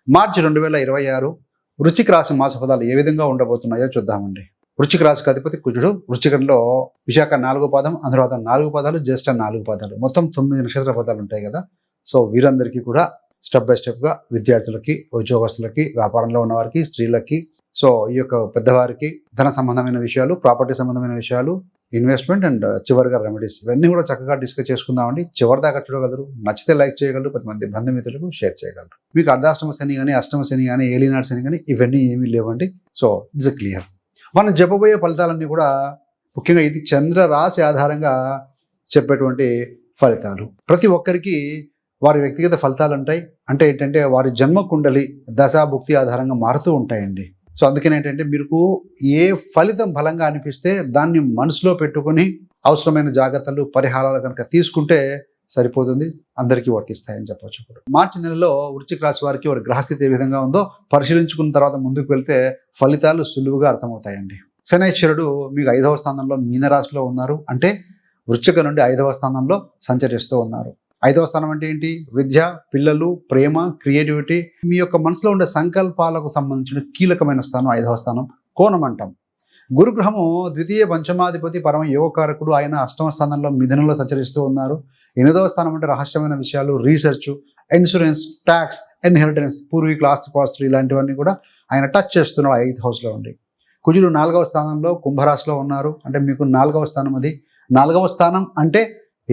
మార్చి 2026 వృశ్చిక రాశి మాస ఫలాలు ఏ విధంగా ఉండబోతున్నాయో చూద్దామండి. వృశ్చిక రాశికి అధిపతి కుజుడు. వృశ్చికంలో విశాఖ 4 పాదం, అనురాధ 4 పాదాలు, జ్యేష్ఠ 4 పాదాలు, మొత్తం 9 నక్షత్ర పదాలు ఉంటాయి కదా. సో వీరందరికీ కూడా స్టెప్ బై స్టెప్గా విద్యార్థులకి, ఉద్యోగస్తులకి, వ్యాపారంలో ఉన్నవారికి, స్త్రీలకి, సో ఈ యొక్క పెద్దవారికి ధన సంబంధమైన విషయాలు, ప్రాపర్టీ సంబంధమైన విషయాలు, ఇన్వెస్ట్మెంట్ అండ్ చివరిగా రెమెడీస్, ఇవన్నీ కూడా చక్కగా డిస్కస్ చేసుకుందామండి. చివరి దాకా చూడగలరు. నచ్చితే లైక్ చేయగలరు, 10 మంది బంధుమిత్రులకు షేర్ చేయగలరు. మీకు అర్ధాష్టమ శని కానీ, అష్టమ శని కానీ, ఏలినాడు శని కానీ ఇవన్నీ ఏమీ లేవండి. So it's clear. మనం చెప్పబోయే ఫలితాలన్నీ కూడా ముఖ్యంగా ఇది చంద్ర రాశి ఆధారంగా చెప్పేటువంటి ఫలితాలు. ప్రతి ఒక్కరికి వారి వ్యక్తిగత ఫలితాలు ఉంటాయి. అంటే ఏంటంటే వారి జన్మ కుండలి దశా భుక్తి ఆధారంగా మారుతూ ఉంటాయండి. సో అందుకని ఏంటంటే మీకు ఏ ఫలితం బలంగా అనిపిస్తే దాన్ని మనసులో పెట్టుకుని అవసరమైన జాగ్రత్తలు, పరిహారాలు కనుక తీసుకుంటే సరిపోతుంది. అందరికీ వర్తిస్తాయని చెప్పొచ్చు. మార్చి నెలలో వృశ్చిక రాశి వారికి వారి గ్రహస్థితి ఏ విధంగా ఉందో పరిశీలించుకున్న తర్వాత ముందుకు వెళ్తే ఫలితాలు సులువుగా అర్థమవుతాయండి. శనైశ్వరుడు మీకు 5వ స్థానంలో మీనరాశిలో ఉన్నారు. అంటే వృశ్చిక నుండి 5వ స్థానంలో సంచరిస్తూ ఉన్నారు. 5వ స్థానం అంటే ఏంటి? విద్య, పిల్లలు, ప్రేమ, క్రియేటివిటీ, మీ యొక్క మనసులో ఉండే సంకల్పాలకు సంబంధించిన కీలకమైన స్థానం 5వ స్థానం. కోణం అంటాం. గురుగ్రహము ద్వితీయ పంచమాధిపతి, పరమ యోగకారకుడు. ఆయన 8వ స్థానంలో మిథునంలో సంచరిస్తూ ఉన్నారు. 8వ స్థానం అంటే రహస్యమైన విషయాలు, రీసెర్చ్, ఇన్సూరెన్స్, ట్యాక్స్, ఇన్హెరిటెన్స్, పూర్వీకుల ఆస్తిపాస్తులు ఇలాంటివన్నీ కూడా ఆయన టచ్ చేస్తున్నాడు 5th హౌస్లో ఉండి. కుజుడు 4వ స్థానంలో కుంభరాశిలో ఉన్నారు. అంటే మీకు 4వ స్థానం అది. 4వ స్థానం అంటే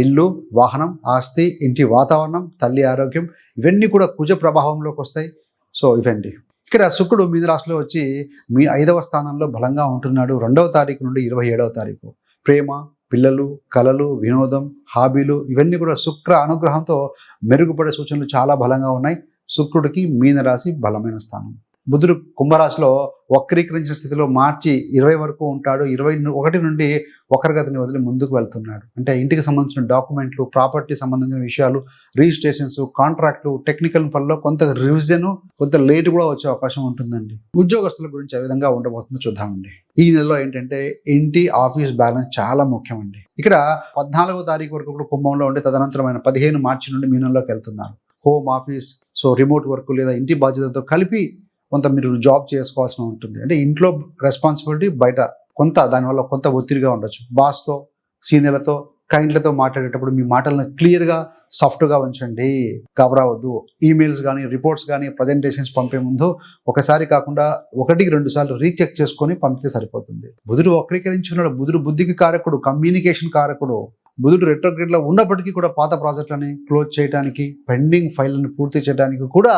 ఇల్లు, వాహనం, ఆస్తి, ఇంటి వాతావరణం, తల్లి ఆరోగ్యం, ఇవన్నీ కూడా కుజ ప్రభావంలోకి వస్తాయి. సో ఇవండి. ఇక్కడ శుక్రుడు మీన రాశిలో వచ్చి మీ 5వ స్థానంలో బలంగా ఉంటున్నాడు 2వ తారీఖు నుండి 27వ తారీఖు. ప్రేమ, పిల్లలు, కళలు, వినోదం, హాబీలు ఇవన్నీ కూడా శుక్ర అనుగ్రహంతో మెరుగుపడే సూచనలు చాలా బలంగా ఉన్నాయి. శుక్రుడికి మీన రాశి బలమైన స్థానం. బుధుడు కుంభరాశిలో వక్రీకరించిన స్థితిలో మార్చి 20 వరకు ఉంటాడు. 21 నుండి వక్రగతిని వదిలి ముందుకు వెళ్తున్నాడు. అంటే ఇంటికి సంబంధించిన డాక్యుమెంట్లు, ప్రాపర్టీ సంబంధించిన విషయాలు, రిజిస్ట్రేషన్స్, కాంట్రాక్ట్లు, టెక్నికల్ పనుల్లో కొంత రివిజన్, కొంత లేట్ కూడా వచ్చే అవకాశం ఉంటుందండి. ఉద్యోగస్తుల గురించి ఏ విధంగా ఉండబోతుందో చూద్దామండి. ఈ నెలలో ఏంటంటే ఇంటి, ఆఫీస్ బ్యాలెన్స్ చాలా ముఖ్యమండి. ఇక్కడ 14వ తారీఖు వరకు కూడా కుంభంలో ఉండి తదనంతరమైన 15 మార్చి నుండి మీనంలోకి వెళ్తున్నారు. Home office, so remote work లేదా ఇంటి బాధ్యతతో కలిపి కొంత మీరు జాబ్ చేసుకోవాల్సి ఉంటుంది. అంటే ఇంట్లో రెస్పాన్సిబిలిటీ, బయట కొంత దానివల్ల కొంత ఒత్తిడిగా ఉండొచ్చు. బాస్తో, సీనియర్లతో, క్లయింట్లతో మాట్లాడేటప్పుడు మీ మాటలను క్లియర్గా, సాఫ్ట్గా ఉంచండి. గబరావద్దు. ఈమెయిల్స్ కానీ, రిపోర్ట్స్ కానీ, ప్రజెంటేషన్స్ పంపే ముందు ఒకసారి కాకుండా 1-2 సార్లు రీచెక్ చేసుకొని పంపితే సరిపోతుంది. బుధుడు వక్రీకరించుకున్నాడు. బుధుడు బుద్ధికి కారకుడు, కమ్యూనికేషన్ కారకుడు. బుధుడు రెట్రోగ్రేడ్లో ఉన్నప్పటికీ కూడా పాత ప్రాజెక్టులని క్లోజ్ చేయడానికి, పెండింగ్ ఫైళ్ళని పూర్తి చేయడానికి కూడా